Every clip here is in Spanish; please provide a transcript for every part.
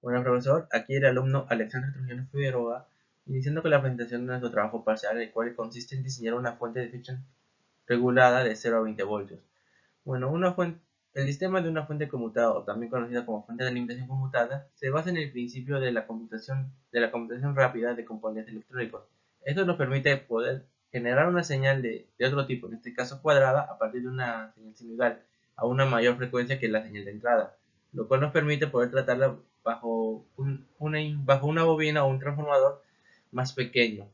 Bueno, profesor, aquí el alumno Alexander Trujillo Figueroa, iniciando con la presentación de nuestro trabajo parcial, el cual consiste en diseñar una fuente de Fiction regulada de 0 a 20 voltios. Bueno, el sistema de una fuente conmutada, o también conocida como fuente de alimentación conmutada, se basa en el principio de la computación rápida de componentes electrónicos. Esto nos permite poder generar una señal de otro tipo, en este caso cuadrada, a partir de una señal sinusoidal, a una mayor frecuencia que la señal de entrada, lo cual nos permite poder tratarla bajo una bobina o un transformador más pequeño.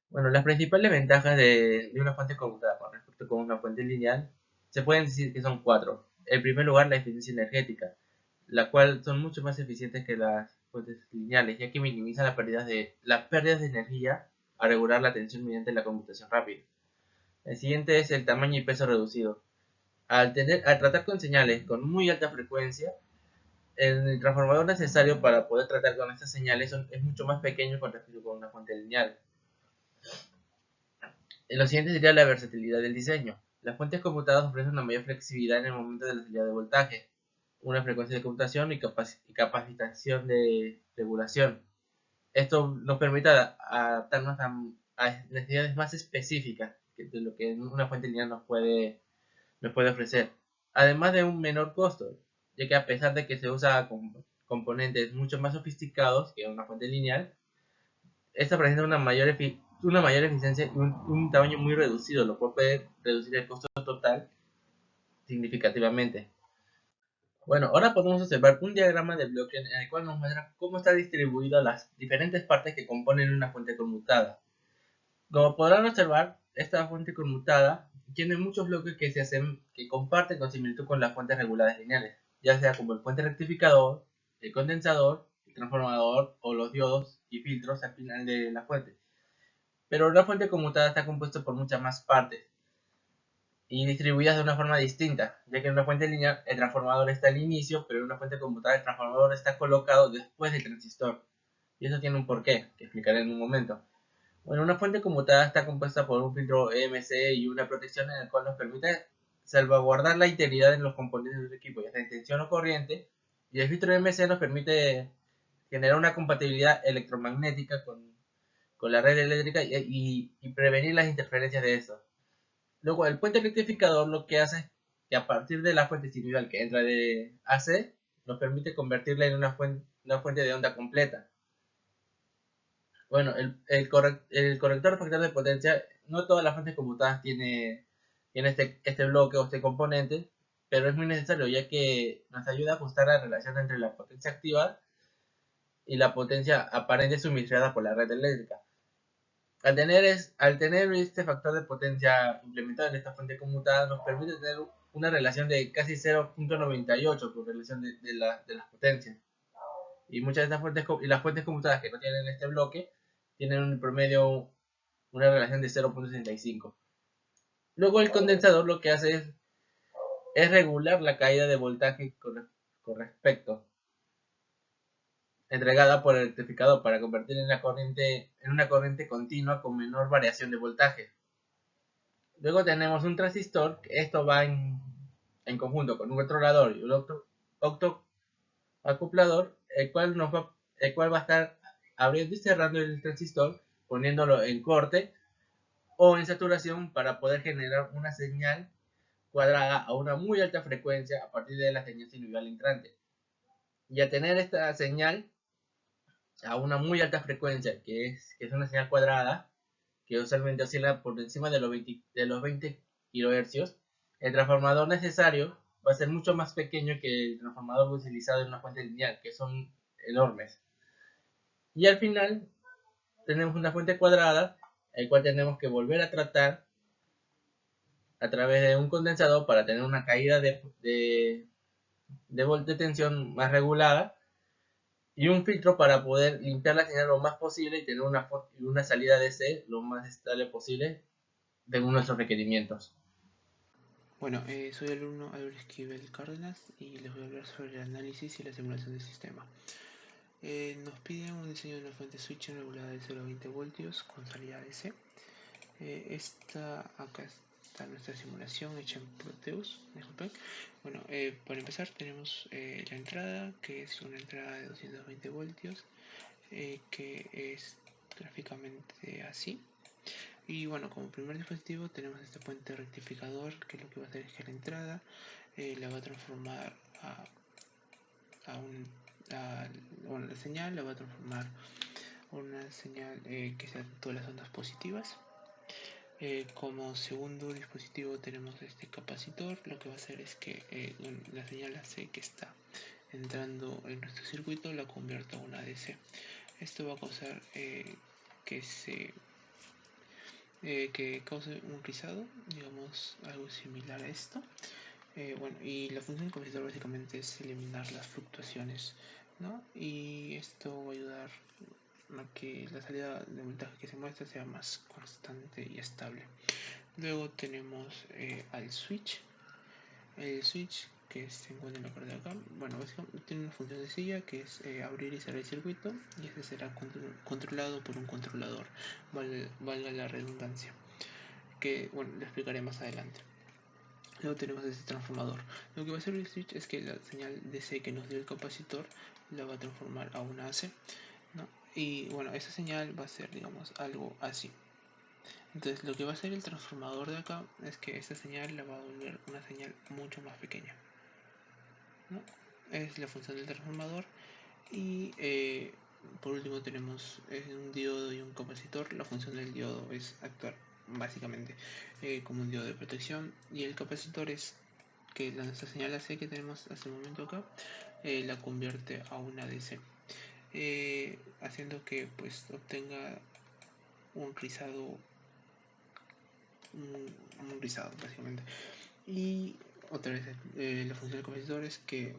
Bueno, las principales ventajas de una fuente conmutada con respecto con una fuente lineal se pueden decir que son cuatro. En primer lugar, la eficiencia energética, la cual son mucho más eficientes que las fuentes lineales, ya que minimizan las pérdidas de energía al regular la tensión mediante la computación rápida. El siguiente es el tamaño y peso reducido. Al tratar con señales con muy alta frecuencia, el transformador necesario para poder tratar con estas señales es mucho más pequeño con respecto con una fuente lineal. Lo siguiente sería la versatilidad del diseño. Las fuentes conmutadas ofrecen una mayor flexibilidad en el momento de la salida de voltaje, una frecuencia de computación y capacitación de regulación. Esto nos permite adaptarnos a necesidades más específicas de lo que una fuente lineal nos puede ofrecer, además de un menor costo, ya que a pesar de que se usa componentes mucho más sofisticados que una fuente lineal, esta presenta una mayor eficiencia y un tamaño muy reducido, lo cual puede reducir el costo total significativamente. Bueno, ahora podemos observar un diagrama de bloque en el cual nos muestra cómo está distribuidas las diferentes partes que componen una fuente conmutada. Como podrán observar, esta fuente conmutada tiene muchos bloques que comparten con similitud con las fuentes reguladas lineales, ya sea como el puente rectificador, el condensador, el transformador o los diodos y filtros al final de la fuente. Pero una fuente conmutada está compuesta por muchas más partes y distribuidas de una forma distinta, ya que en una fuente lineal el transformador está al inicio, pero en una fuente conmutada el transformador está colocado después del transistor. Y eso tiene un porqué, que explicaré en un momento. Bueno, una fuente conmutada está compuesta por un filtro EMC y una protección en el cual nos permite salvaguardar la integridad de los componentes del equipo, ya sea en tensión o corriente, y el filtro EMC nos permite generar una compatibilidad electromagnética con la red eléctrica y prevenir las interferencias de eso. Luego, el puente rectificador lo que hace es que a partir de la fuente sinusoidal que entra de AC, nos permite convertirla en una fuente de onda completa. Bueno, el corrector factor de potencia, no todas las fuentes conmutadas tiene este bloque o este componente, pero es muy necesario ya que nos ayuda a ajustar la relación entre la potencia activa y la potencia aparente suministrada por la red eléctrica. Al tener este factor de potencia implementado en esta fuente conmutada, nos permite tener una relación de casi 0.98 por relación de las potencias. Y muchas de estas las fuentes conmutadas que no tienen este bloque, tienen un promedio, una relación de 0.65. Luego el condensador lo que hace es regular la caída de voltaje con respecto entregada por el rectificador para convertir en una corriente continua con menor variación de voltaje. Luego tenemos un transistor, que esto va en conjunto con un controlador y un octoacoplador, el cual va a estar abriendo y cerrando el transistor, poniéndolo en corte o en saturación para poder generar una señal cuadrada a una muy alta frecuencia a partir de la señal sinusoidal entrante. Y al tener esta señal a una muy alta frecuencia, que es una señal cuadrada, que usualmente oscila por encima de los 20 kHz, el transformador necesario va a ser mucho más pequeño que el transformador utilizado en una fuente lineal, que son enormes. Y al final tenemos una fuente cuadrada, el cual tenemos que volver a tratar a través de un condensador para tener una caída de tensión más regulada y un filtro para poder limpiar la señal lo más posible y tener una salida DC lo más estable posible según nuestros requerimientos. Bueno, soy el alumno Álvaro Esquivel Cárdenas y les voy a hablar sobre el análisis y la simulación del sistema. Nos piden un diseño de una fuente switching regulada de 0 a 20 voltios con salida DC. Esta acá está nuestra simulación hecha en Proteus. Disculpen. Bueno, para empezar tenemos la entrada, que es una entrada de 220 voltios, que es gráficamente así. Y bueno, como primer dispositivo tenemos este puente rectificador, que lo que va a hacer es que la entrada la va a transformar bueno, la señal la va a transformar a una señal que sea todas las ondas positivas. Como segundo dispositivo tenemos este capacitor. Lo que va a hacer es que la señal AC que está entrando en nuestro circuito la convierta a una DC. Esto va a causar que cause un rizado, digamos algo similar a esto. Bueno, y la función del capacitor básicamente es eliminar las fluctuaciones, ¿no? Y esto va a ayudar a que la salida de voltaje que se muestra sea más constante y estable. Luego tenemos al switch. El switch que se encuentra en la parte de acá, bueno, básicamente tiene una función sencilla que es abrir y cerrar el circuito, y este será controlado por un controlador, valga la redundancia, que bueno, lo explicaré más adelante. Luego tenemos este transformador. Lo que va a hacer el switch es que la señal DC que nos dio el capacitor la va a transformar a una AC, ¿no? Y bueno, esa señal va a ser, digamos, algo así. Entonces lo que va a hacer el transformador de acá es que esta señal la va a volver una señal mucho más pequeña, ¿no? Es la función del transformador. Y por último tenemos un diodo y un capacitor. La función del diodo es actuar básicamente como un diodo de protección, y el capacitor es que nuestra señal AC que tenemos hasta el momento acá la convierte a una DC, haciendo que pues obtenga un rizado, un rizado básicamente. Y otra vez la función del capacitor es que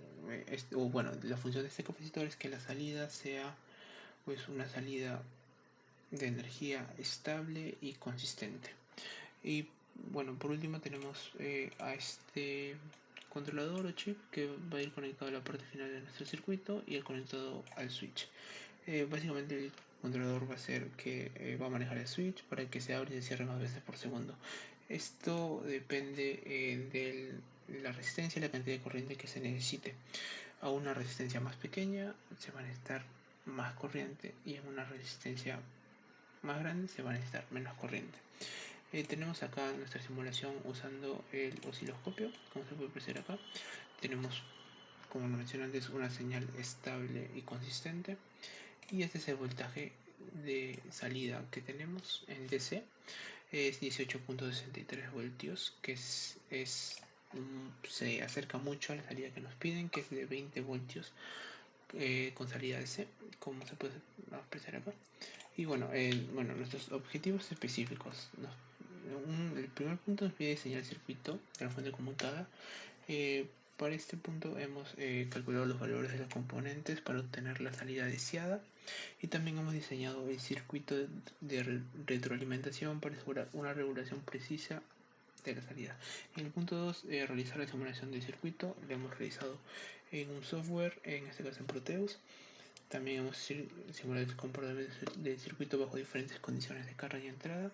la función de este capacitor es que la salida sea pues una salida de energía estable y consistente. Y bueno, por último tenemos a este controlador o chip que va a ir conectado a la parte final de nuestro circuito y el conectado al switch. Básicamente el controlador va a ser que va a manejar el switch para que se abra y se cierre más veces por segundo. Esto depende de la resistencia y la cantidad de corriente que se necesite. A una resistencia más pequeña se va a necesitar más corriente, y en una resistencia más grande se va a necesitar menos corriente. Tenemos acá nuestra simulación usando el osciloscopio, como se puede apreciar acá. Tenemos, como lo mencioné antes, una señal estable y consistente, y este es el voltaje de salida que tenemos en DC. Es 18.63 voltios, que se acerca mucho a la salida que nos piden, que es de 20 voltios con salida DC, como se puede apreciar acá. Y bueno, nuestros objetivos específicos. El primer punto nos pide diseñar el circuito de la fuente conmutada. Para este punto hemos calculado los valores de los componentes para obtener la salida deseada, y también hemos diseñado el circuito de retroalimentación para asegurar una regulación precisa de la salida. En el punto 2, realizar la simulación del circuito. Lo hemos realizado en un software, en este caso en Proteus. También hemos simulado el comportamiento del circuito bajo diferentes condiciones de carga y entrada.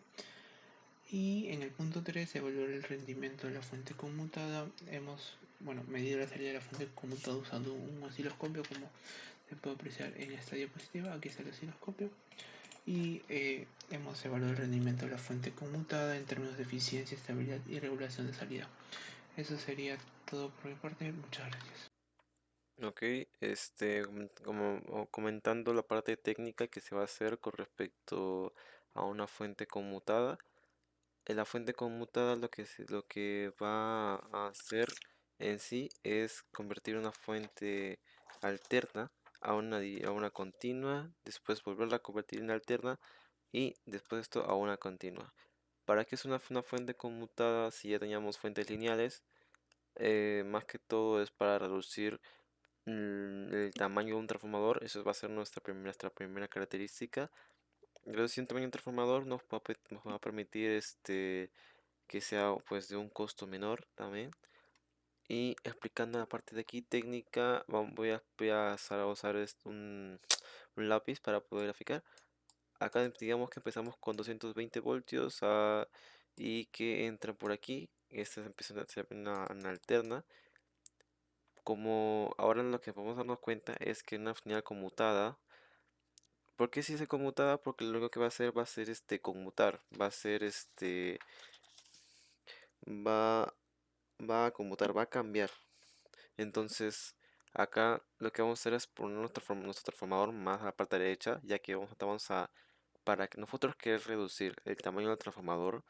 Y en el punto 3, evaluar el rendimiento de la fuente conmutada. Hemos medido la salida de la fuente conmutada usando un osciloscopio, como se puede apreciar en esta diapositiva. Aquí está el osciloscopio. Y hemos evaluado el rendimiento de la fuente conmutada en términos de eficiencia, estabilidad y regulación de salida. Eso sería todo por mi parte. Muchas gracias. Ok, como comentando la parte técnica que se va a hacer con respecto a una fuente conmutada. La fuente conmutada lo que va a hacer en sí es convertir una fuente alterna a una continua, después volverla a convertir en alterna y después esto a una continua. ¿Para qué es una fuente conmutada si ya teníamos fuentes lineales? Más que todo es para reducir el tamaño de un transformador. Eso va a ser nuestra primera característica. Reducir un tamaño de un transformador nos va a permitir que sea pues de un costo menor también. Y explicando la parte de aquí técnica, voy a usar un lápiz para poder graficar. Acá digamos que empezamos con 220 voltios y que entran por aquí. Estas empiezan a ser una alterna. Como ahora lo que podemos darnos cuenta es que una señal conmutada. ¿Por qué se dice conmutada? Porque lo único que va a ser conmutar, va a ser va, va a conmutar, va a cambiar. Entonces, acá lo que vamos a hacer es poner nuestro transformador más a la parte derecha, ya que para que nosotros queremos reducir el tamaño del transformador,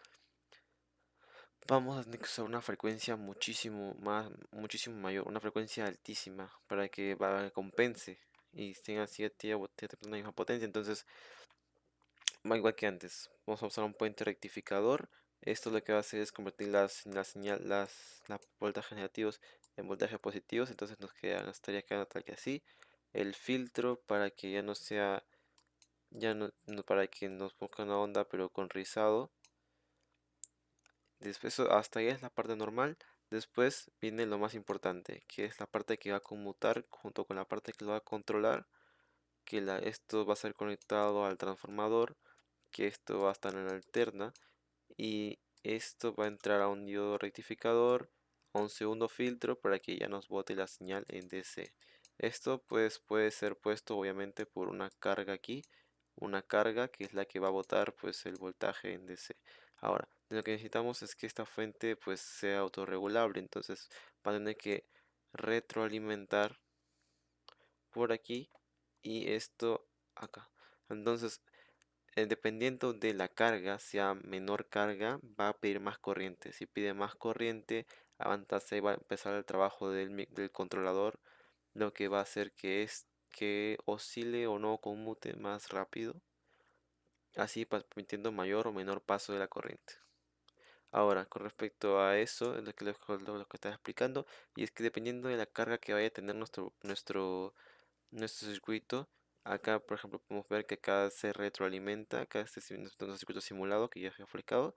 vamos a tener que usar una frecuencia muchísimo mayor, una frecuencia altísima, para que compense y tenga así la misma potencia. Entonces, va igual que antes. Vamos a usar un puente rectificador. Esto lo que va a hacer es convertir la señal, las voltajes negativos en voltajes positivos. Entonces nos estaría quedando tal que así. El filtro para que ya no sea, para que nos ponga una onda pero con rizado. Después hasta ahí es la parte normal. Después viene lo más importante, que es la parte que va a conmutar junto con la parte que lo va a controlar. Esto va a ser conectado al transformador, que esto va a estar en la alterna. Y esto va a entrar a un diodo rectificador, a un segundo filtro para que ya nos bote la señal en DC. Esto pues puede ser puesto obviamente por una carga aquí, una carga que es la que va a botar pues el voltaje en DC. Ahora, lo que necesitamos es que esta fuente pues sea autorregulable, entonces va a tener que retroalimentar por aquí y esto acá. Entonces dependiendo de la carga, sea menor carga, va a pedir más corriente. Si pide más corriente, entonces va a empezar el trabajo del controlador, lo que va a hacer que oscile o no conmute más rápido, así permitiendo mayor o menor paso de la corriente. Ahora, con respecto a eso, es lo que estaba explicando, y es que dependiendo de la carga que vaya a tener nuestro circuito, acá por ejemplo podemos ver que acá se retroalimenta, acá nuestro circuito simulado que ya se ha aplicado,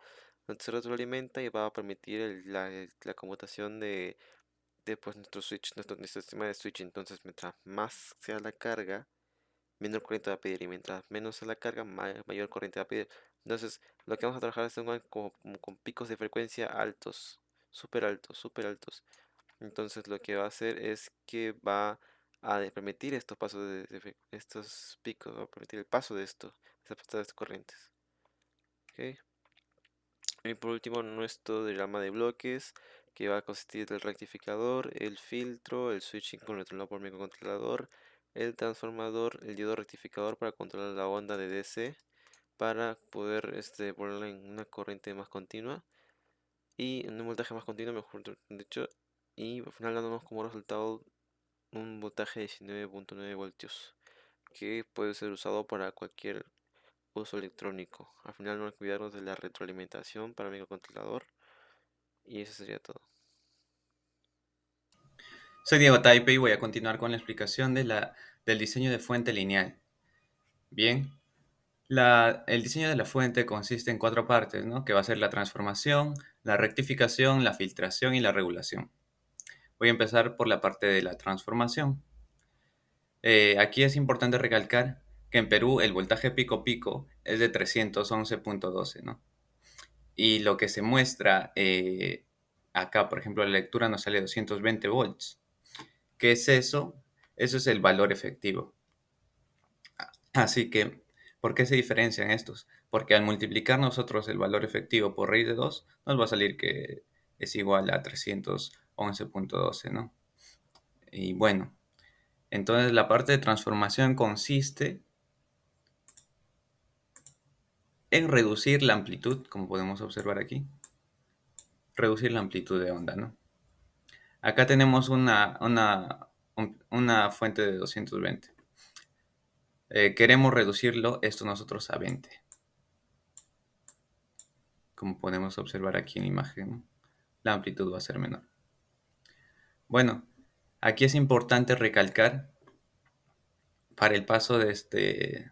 donde se retroalimenta y va a permitir la conmutación de pues, nuestro switch, nuestro sistema de switch. Entonces mientras más sea la carga, menor corriente va a pedir, y mientras menos sea la carga, mayor corriente va a pedir. Entonces lo que vamos a trabajar es como con picos de frecuencia altos, súper altos, súper altos. Entonces lo que va a hacer es que va a permitir estos pasos estos picos, va a permitir el paso de estas corrientes. ¿Ok? Y por último, nuestro diagrama de bloques, que va a consistir del rectificador, el filtro, el switching controlado por microcontrolador, el transformador, el diodo rectificador para controlar la onda de DC, para poder ponerla en una corriente más continua y en un voltaje más continuo, mejor dicho, y al final dándonos como resultado un voltaje de 19.9 voltios que puede ser usado para cualquier uso electrónico. Al final no olvidarnos de la retroalimentación para el microcontrolador y eso sería todo. Soy Diego Taipe y voy a continuar con la explicación del diseño de fuente lineal. Bien, el diseño de la fuente consiste en 4 partes, ¿no? Que va a ser la transformación, la rectificación, la filtración y la regulación. Voy a empezar por la parte de la transformación. Aquí es importante recalcar que en Perú el voltaje pico pico es de 311.12, ¿no? Y lo que se muestra acá, por ejemplo, la lectura nos sale 220 volts. ¿Qué es eso? Eso es el valor efectivo. Así que, ¿por qué se diferencian estos? Porque al multiplicar nosotros el valor efectivo por raíz de 2, nos va a salir que es igual a 311.12, ¿no? Y bueno, entonces la parte de transformación consiste en reducir la amplitud, como podemos observar aquí, reducir la amplitud de onda, ¿no? Acá tenemos una fuente de 220. Queremos reducirlo, esto nosotros a 20. Como podemos observar aquí en la imagen, ¿no? La amplitud va a ser menor. Bueno, aquí es importante recalcar para el paso de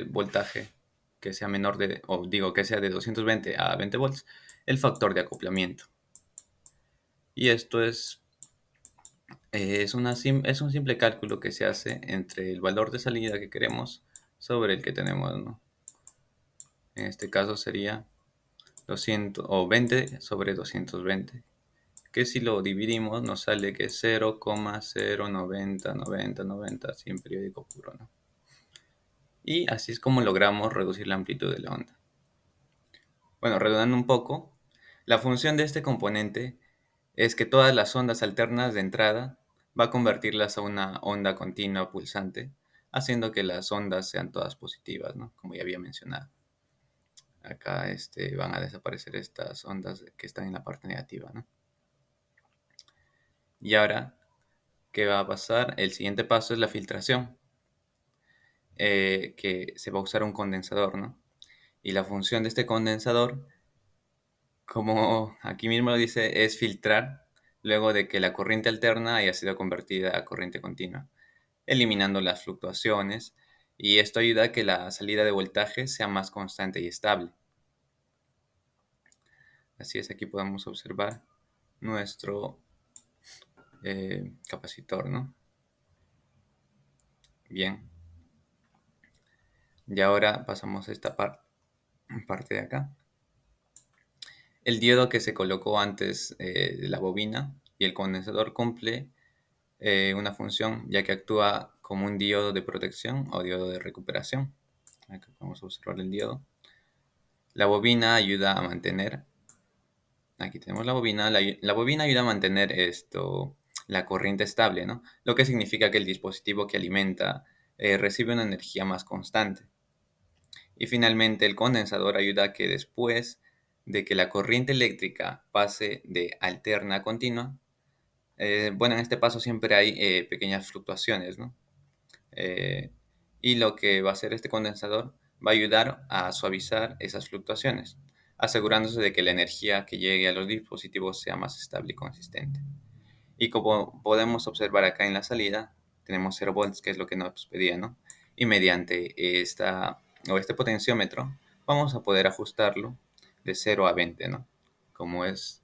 voltaje que sea menor que sea de 220 a 20 volts, el factor de acoplamiento. Y esto es un simple cálculo que se hace entre el valor de salida que queremos sobre el que tenemos, ¿no? En este caso sería 200 o 20 sobre 220, que si lo dividimos nos sale que es 0,0909090 así en periódico puro, ¿no? Y así es como logramos reducir la amplitud de la onda. Bueno, redundando un poco, la función de este componente es que todas las ondas alternas de entrada va a convertirlas a una onda continua pulsante, haciendo que las ondas sean todas positivas, ¿no? Como ya había mencionado. Acá van a desaparecer estas ondas que están en la parte negativa, ¿no? Y ahora, ¿qué va a pasar? El siguiente paso es la filtración, que se va a usar un condensador, ¿no? Y la función de este condensador, como aquí mismo lo dice, es filtrar luego de que la corriente alterna haya sido convertida a corriente continua, eliminando las fluctuaciones, y esto ayuda a que la salida de voltaje sea más constante y estable. Así es, aquí podemos observar nuestro capacitor, ¿no? Bien, y ahora pasamos a esta parte de acá. El diodo que se colocó antes de la bobina y el condensador cumple una función, ya que actúa como un diodo de protección o diodo de recuperación. Aquí podemos observar el diodo. La bobina ayuda a mantener, aquí tenemos la bobina, la bobina ayuda a mantener la corriente estable, ¿no? Lo que significa que el dispositivo que alimenta recibe una energía más constante. Y finalmente el condensador ayuda a que después de que la corriente eléctrica pase de alterna a continua, bueno, en este paso siempre hay pequeñas fluctuaciones, ¿no? Eh, y lo que va a hacer este condensador va a ayudar a suavizar esas fluctuaciones, asegurándose de que la energía que llegue a los dispositivos sea más estable y consistente. Y como podemos observar acá en la salida, tenemos 0 volts, que es lo que nos pedía, ¿no? Y mediante este potenciómetro vamos a poder ajustarlo de 0 a 20, ¿no? Como es,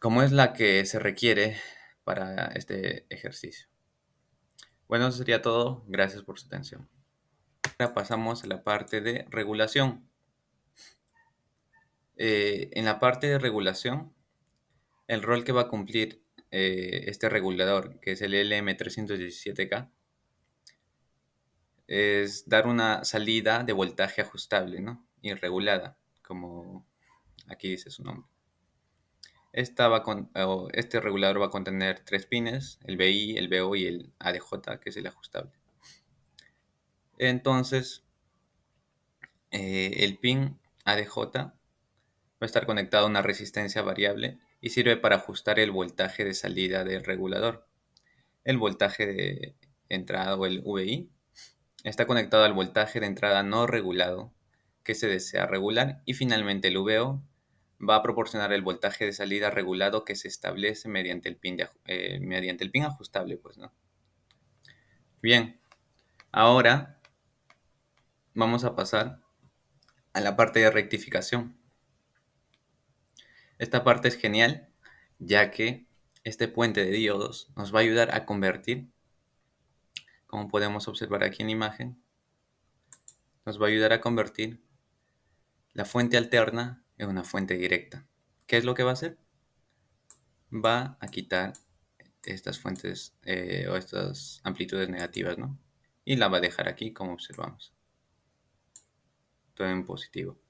como es la que se requiere para este ejercicio. Bueno, eso sería todo. Gracias por su atención. Ahora pasamos a la parte de regulación. En la parte de regulación, el rol que va a cumplir este regulador, que es el LM317K, es dar una salida de voltaje ajustable, ¿no? Y regulada, como aquí dice su nombre. Este regulador va a contener 3 pines, el BI, el BO y el ADJ, que es el ajustable. Entonces, el pin ADJ va a estar conectado a una resistencia variable y sirve para ajustar el voltaje de salida del regulador. El voltaje de entrada o el VI está conectado al voltaje de entrada no regulado que se desea regular, y finalmente el VO va a proporcionar el voltaje de salida regulado que se establece mediante el pin ajustable, pues, ¿no? Bien, ahora vamos a pasar a la parte de rectificación. Esta parte es genial, ya que este puente de diodos nos va a ayudar a convertir, como podemos observar aquí en la imagen, nos va a ayudar a convertir la fuente alterna en una fuente directa. ¿Qué es lo que va a hacer? Va a quitar estas fuentes o estas amplitudes negativas, ¿no? Y la va a dejar aquí, como observamos, todo en positivo.